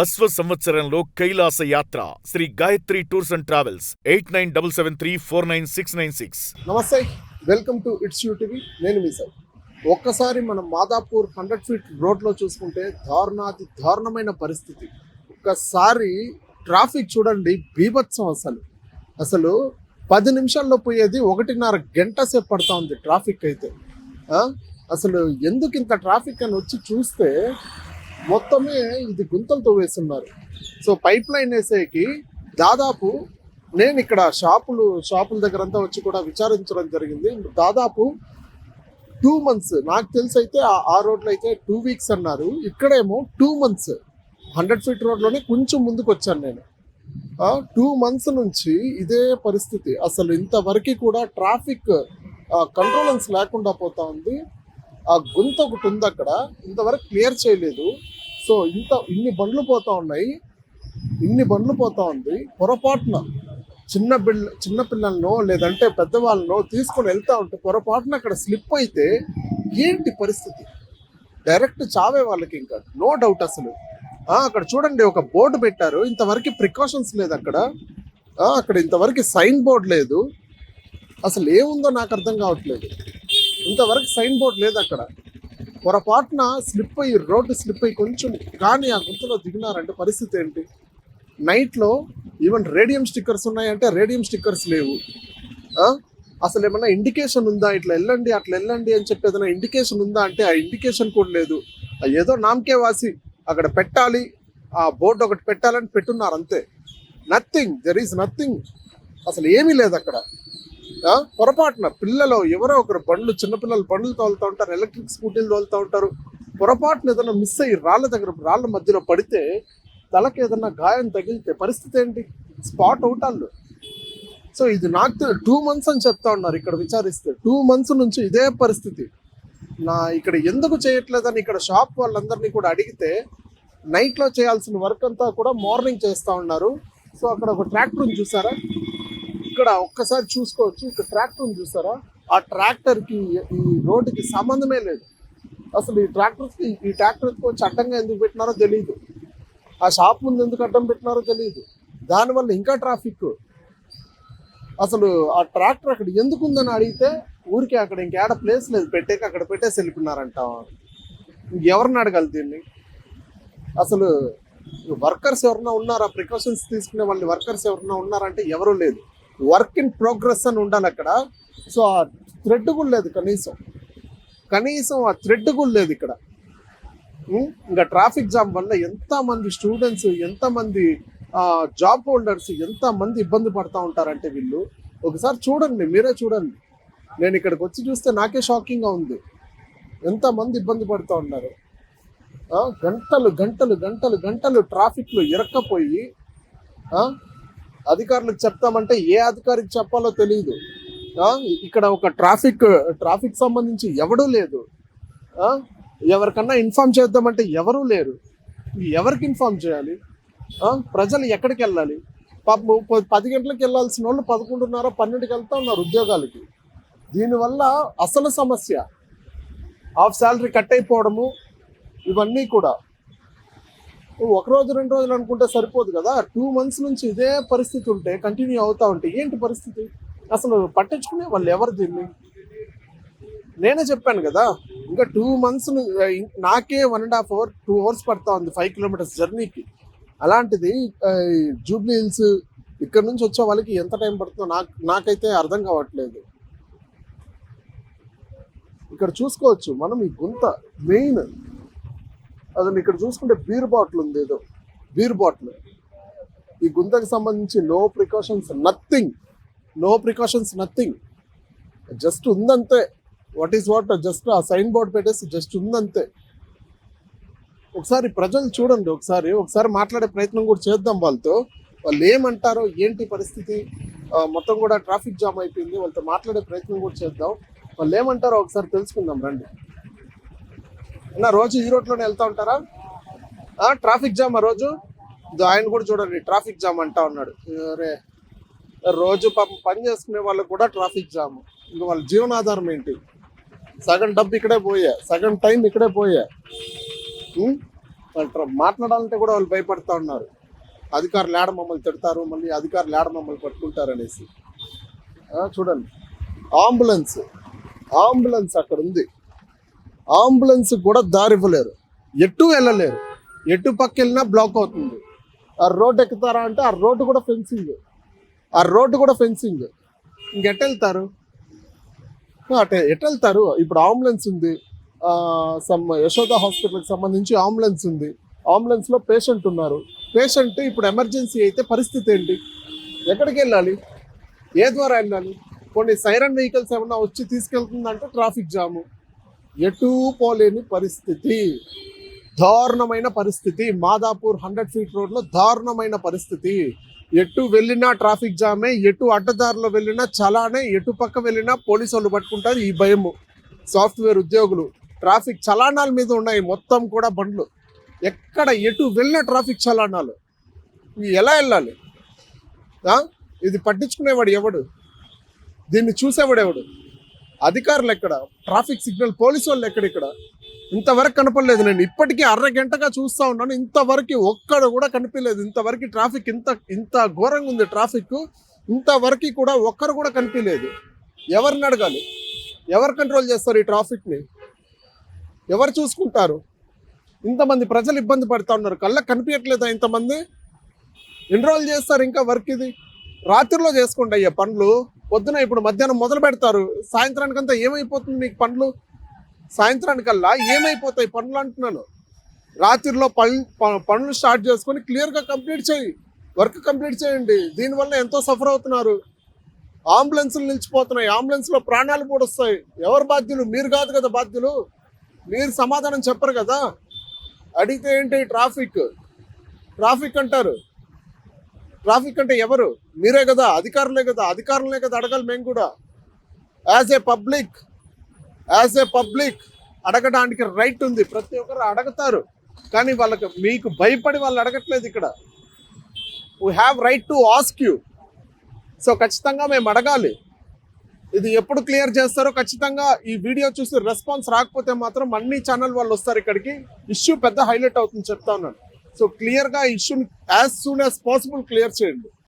అశ్వ సంవత్సరంలో కైలాస యాత్ర Shri Gayatri tours and travels 8977349696. నమస్తే, వెల్కమ్ టు ఇట్స్ యూటీవీ. నేను మీ సార్. ఒక్కసారి మనం మాదాపూర్ 100 ఫీట్ రోడ్లో చూసుకుంటే దారుణమైన పరిస్థితి. ఒక్కసారి ట్రాఫిక్ చూడండి, బీభత్సం. అసలు 10 నిమిషాల్లో పోయేది 1.5 గంట సేపు పడతా ఉంది ట్రాఫిక్ అయితే. అసలు ఎందుకు ఇంత ట్రాఫిక్ అని వచ్చి చూస్తే మొత్తమే ఇది గుంతలతో వేస్తున్నారు. సో పైప్ లైన్ వేసేకి దాదాపు నేను ఇక్కడ షాపుల దగ్గర అంతా వచ్చి కూడా విచారించడం జరిగింది. దాదాపు 2 months, నాకు తెలిసి అయితే ఆ రోడ్లో అయితే 2 weeks అన్నారు. ఇక్కడేమో 2 months 100 ఫీట్ రోడ్లోనే కొంచెం ముందుకు వచ్చాను నేను. 2 months నుంచి ఇదే పరిస్థితి. అసలు ఇంతవరకు కూడా ట్రాఫిక్ కంట్రోలెన్స్ లేకుండా పోతా ఉంది. ఆ గుంత ఒకటి ఉంది అక్కడ, ఇంతవరకు క్లియర్ చేయలేదు. సో ఇన్ని బండ్లు పోతా ఉంది. పొరపాటున చిన్న పిల్లలను లేదంటే పెద్దవాళ్ళను తీసుకొని వెళ్తా ఉంటే పొరపాటున అక్కడ స్లిప్ అయితే ఏంటి పరిస్థితి? డైరెక్ట్ చావే వాళ్ళకి, ఇంకా నో డౌట్. అసలు అక్కడ చూడండి, ఒక బోర్డు పెట్టారు, ఇంతవరకు ప్రికాషన్స్ లేదు అక్కడ ఇంతవరకు సైన్ బోర్డు లేదు. అసలు ఏముందో నాకు అర్థం కావట్లేదు. ఇంతవరకు సైన్ బోర్డు లేదు అక్కడ. పొరపాటున రోడ్డు స్లిప్ అయ్యి కొంచెం కానీ ఆ గుంతలో దిగినారంటే పరిస్థితి ఏంటి? నైట్లో ఈవెన్ రేడియం స్టిక్కర్స్ ఉన్నాయంటే రేడియం స్టిక్కర్స్ లేవు. అసలు ఏమన్నా ఇండికేషన్ ఉందా, ఇట్లా వెళ్ళండి అట్లా వెళ్ళండి అని చెప్పి ఏదైనా ఇండికేషన్ ఉందా అంటే ఆ ఇండికేషన్ కూడా లేదు. ఏదో నామకే వాసి అక్కడ పెట్టాలి, ఆ బోర్డు ఒకటి పెట్టాలని పెట్టున్నారు అంతే. There is nothing. అసలు ఏమీ లేదు అక్కడ. పొరపాటున పిల్లలు ఎవరో ఒకరు చిన్నపిల్లలు బండ్లు తోలుతూ ఉంటారు, ఎలక్ట్రిక్ స్కూటీలు తోలుతూ ఉంటారు. పొరపాటున ఏదైనా మిస్ అయ్యి రాళ్ళ మధ్యలో పడితే తలకి ఏదన్నా గాయం తగిలితే పరిస్థితి ఏంటి? స్పాట్ అవుతాళ్ళు. సో ఇది నాకు 2 months అని చెప్తా ఉన్నారు ఇక్కడ విచారిస్తే. 2 months నుంచి ఇదే పరిస్థితి. ఇక్కడ ఎందుకు చేయట్లేదని ఇక్కడ షాప్ వాళ్ళందరినీ కూడా అడిగితే నైట్లో చేయాల్సిన వర్క్ అంతా కూడా మార్నింగ్ చేస్తూ ఉన్నారు. సో అక్కడ ఒక ట్రాక్టర్ చూసారా, ఇక్కడ ఒక్కసారి చూసుకోవచ్చు. ఇక్కడ ట్రాక్టర్ చూసారా, ఆ ట్రాక్టర్కి ఈ రోడ్డుకి సంబంధమే లేదు. అసలు ఈ ట్రాక్టర్కి కొంచెం అడ్డంగా ఎందుకు పెట్టినారో తెలియదు. ఆ షాప్ ముందు ఎందుకు అడ్డం పెట్టినారో తెలియదు. దానివల్ల ఇంకా ట్రాఫిక్. అసలు ఆ ట్రాక్టర్ అక్కడ ఎందుకు ఉందని అడిగితే ఊరికే అక్కడ ఇంకేడ ప్లేస్ లేదు పెట్టేకి, అక్కడ పెట్టేసి వెళ్ళిపోయినారంట. ఇంకెవరిని అడగాలి దీన్ని? అసలు వర్కర్స్ ఎవరన్నా ఉన్నారా? ప్రికాషన్స్ తీసుకునే వాళ్ళు వర్కర్స్ ఎవరన్నా ఉన్నారంటే ఎవరూ లేదు. వర్క్ ఇన్ ప్రోగ్రెస్ అని ఉండాలి అక్కడ. సో ఆ థ్రెడ్ కూడా లేదు, కనీసం ఆ థ్రెడ్ కూడా లేదు ఇక్కడ. ఇంకా ట్రాఫిక్ జామ్ వల్ల ఎంతమంది స్టూడెంట్స్, ఎంతమంది జాబ్ హోల్డర్స్, ఎంతమంది ఇబ్బంది పడతా ఉంటారంటే వీళ్ళు ఒకసారి చూడండి, మీరే చూడండి. నేను ఇక్కడికి వచ్చి చూస్తే నాకే షాకింగ్గా ఉంది. ఎంతమంది ఇబ్బంది పడుతూ ఉన్నారు. గంటలు ట్రాఫిక్లో ఇరక్కపోయి అధికారులకు చెప్తామంటే ఏ అధికారికి చెప్పాలో తెలియదు. ఇక్కడ ఒక ట్రాఫిక్ సంబంధించి ఎవడూ లేదు. ఎవరికన్నా ఇన్ఫార్మ్ చేద్దామంటే ఎవరూ లేరు. ఎవరికి ఇన్ఫార్మ్ చేయాలి? ప్రజలు ఎక్కడికి వెళ్ళాలి? పాపం 10 గంటలకు వెళ్ళాల్సిన వాళ్ళు 11:30, 12కి వెళ్తా ఉన్నారు ఉద్యోగాలకి. దీనివల్ల అసలు సమస్య హాఫ్ శాలరీ కట్ అయిపోవడము, ఇవన్నీ కూడా. 1 రోజు 2 రోజులు అనుకుంటే సరిపోదు కదా. 2 months నుంచి ఇదే పరిస్థితి ఉంటే, కంటిన్యూ అవుతా ఉంటే ఏంటి పరిస్థితి? అసలు పట్టించుకునే వాళ్ళు ఎవరు దీన్ని? నేనే చెప్పాను కదా, ఇంకా 2 months నాకే 1.5 hour 2 hours పడతా ఉంది 5 kilometers జర్నీకి. అలాంటిది జూబ్లీ హిల్స్ ఇక్కడ నుంచి వచ్చే వాళ్ళకి ఎంత టైం పడుతుందో నాకైతే అర్థం కావట్లేదు. ఇక్కడ చూసుకోవచ్చు మనం ఈ గుంత మెయిన్. అసలు ఇక్కడ చూసుకుంటే బీర్ బాటిల్ ఉంది, ఏదో బీర్ బాటిల్. ఈ గుంతకు సంబంధించి నో ప్రికాషన్స్ నథింగ్. జస్ట్ ఉందంతే. వాట్ జస్ట్ ఆ సైన్ బోర్డ్ పెట్టేసి జస్ట్ ఉందంతే. ఒకసారి ప్రజలు చూడండి, ఒకసారి మాట్లాడే ప్రయత్నం కూడా చేద్దాం వాళ్ళతో. వాళ్ళు ఏమంటారో ఏంటి పరిస్థితి. మొత్తం కూడా ట్రాఫిక్ జామ్ అయిపోయింది, వాళ్ళతో మాట్లాడే ప్రయత్నం కూడా చేద్దాం. వాళ్ళు ఏమంటారో ఒకసారి తెలుసుకుందాం రండి. రోజు ఈ రోడ్లోనే వెళ్తా ఉంటారా? ట్రాఫిక్ జామ్ ఆ రోజు ఆయన కూడా చూడండి, ట్రాఫిక్ జామ్ అంటా ఉన్నాడు. రోజు పని చేసుకునే వాళ్ళకు కూడా ట్రాఫిక్ జామ్. ఇంకా వాళ్ళ జీవనాధారం ఏంటి? సగం డబ్బు ఇక్కడే పోయా, సగం టైం ఇక్కడే పోయా. మాట్లాడాలంటే కూడా వాళ్ళు భయపడతా ఉన్నారు. అధికారులు ఏడ మమ్మల్ని తిడతారు, మళ్ళీ అధికారులు ఏడ మమ్మల్ని పట్టుకుంటారు అనేసి. చూడండి, అంబులెన్స్ అక్కడ ఉంది. అంబులెన్స్ కూడా దారి ఇవ్వలేరు, ఎటు వెళ్ళలేరు, ఎటు పక్క వెళ్ళినా బ్లాక్ అవుతుంది. ఆ రోడ్డు ఎక్కుతారా అంటే ఆ రోడ్డు కూడా ఫెన్సింగ్. ఇంకెట్ వెళ్తారు? ఎటు వెళ్తారు? ఇప్పుడు అంబులెన్స్ ఉంది, యశోద హాస్పిటల్కి సంబంధించి అంబులెన్స్ ఉంది. అంబులెన్స్లో పేషెంట్ ఉన్నారు. పేషెంట్ ఇప్పుడు ఎమర్జెన్సీ అయితే పరిస్థితి ఏంటి? ఎక్కడికి వెళ్ళాలి? ఏ ద్వారా వెళ్ళాలి? కొన్ని సైరన్ వెహికల్స్ ఏమన్నా వచ్చి తీసుకెళ్తుందంటే ట్రాఫిక్ జాము. ఎటూ పోలేని పరిస్థితి, దారుణమైన పరిస్థితి. మాదాపూర్ 100 feet రోడ్లో దారుణమైన పరిస్థితి. ఎటు వెళ్ళినా ట్రాఫిక్ జామే, ఎటు అడ్డదారిలో వెళ్ళినా చలానే, ఎటు పక్క వెళ్ళినా పోలీసు వాళ్ళు పట్టుకుంటారు. ఈ భయము. సాఫ్ట్వేర్ ఉద్యోగులు ట్రాఫిక్ చలానాల మీద ఉన్నాయి మొత్తం కూడా బండ్లు. ఎక్కడ ఎటు వెళ్ళిన ట్రాఫిక్ చలానాలు. ఇవి ఎలా వెళ్ళాలి? ఇది పట్టించుకునేవాడు ఎవడు? దీన్ని చూసేవాడు ఎవడు? అధికారులు ఎక్కడ? ట్రాఫిక్ సిగ్నల్ పోలీసు వాళ్ళు ఎక్కడ? ఇక్కడ ఇంతవరకు కనపడలేదు. నేను ఇప్పటికీ అరగంటగా చూస్తూ ఉన్నాను, ఇంతవరకు ఒక్కడ కూడా కనిపించలేదు. ఇంతవరకు ట్రాఫిక్ ఇంత ఘోరంగా ఉంది. ట్రాఫిక్ ఇంతవరకు కూడా ఒక్కరు కూడా కనిపించలేదు. ఎవరిని అడగాలి? ఎవరు కంట్రోల్ చేస్తారు ఈ ట్రాఫిక్ని? ఎవరు చూసుకుంటారు? ఇంతమంది ప్రజలు ఇబ్బంది పడుతూ ఉన్నారు. కళ్ళకు కనిపించట్లేదా ఇంతమంది? ఎన్ని రోజులు చేస్తారు ఇంకా వర్క్? ఇది రాత్రిలో చేసుకోండి అయ్యా పనులు. పొద్దున ఇప్పుడు మధ్యాహ్నం మొదలు పెడతారు, సాయంత్రానికంతా ఏమైపోతుంది మీకు పనులు? సాయంత్రానికల్లా ఏమైపోతాయి పనులు అంటున్నాను. రాత్రిలో పనులు స్టార్ట్ చేసుకొని క్లియర్గా వర్క్ కంప్లీట్ చేయండి. దీనివల్ల ఎంతో సఫర్ అవుతున్నారు. అంబులెన్స్లు నిలిచిపోతున్నాయి, అంబులెన్స్లో ప్రాణాలు కూడా వస్తాయి. ఎవరు బాధ్యులు? మీరు కాదు కదా బాధ్యులు. మీరు సమాధానం చెప్పరు కదా. అడిగితే ఏంటి? ట్రాఫిక్ అంటారు. ట్రాఫిక్ అంటే ఎవరు? మీరే కదా, అధికారులే కదా. అధికారులనే కదా అడగాలి మేము కూడా. యాజ్ ఏ పబ్లిక్ అడగడానికి రైట్ ఉంది. ప్రతి ఒక్కరు అడగతారు, కానీ మీకు భయపడి వాళ్ళు అడగట్లేదు. ఇక్కడ we have right to ask you. So ఖచ్చితంగా మేము అడగాలి. ఇది ఎప్పుడు క్లియర్ చేస్తారో ఖచ్చితంగా. ఈ వీడియో చూసి రెస్పాన్స్ రాకపోతే మాత్రం అన్ని ఛానల్ వాళ్ళు వస్తారు ఇక్కడికి. ఇష్యూ పెద్ద హైలైట్ అవుతుంది చెప్తా ఉన్నాను. సో క్లియర్గా ఇష్యూని as soon as possible clear చేయండి.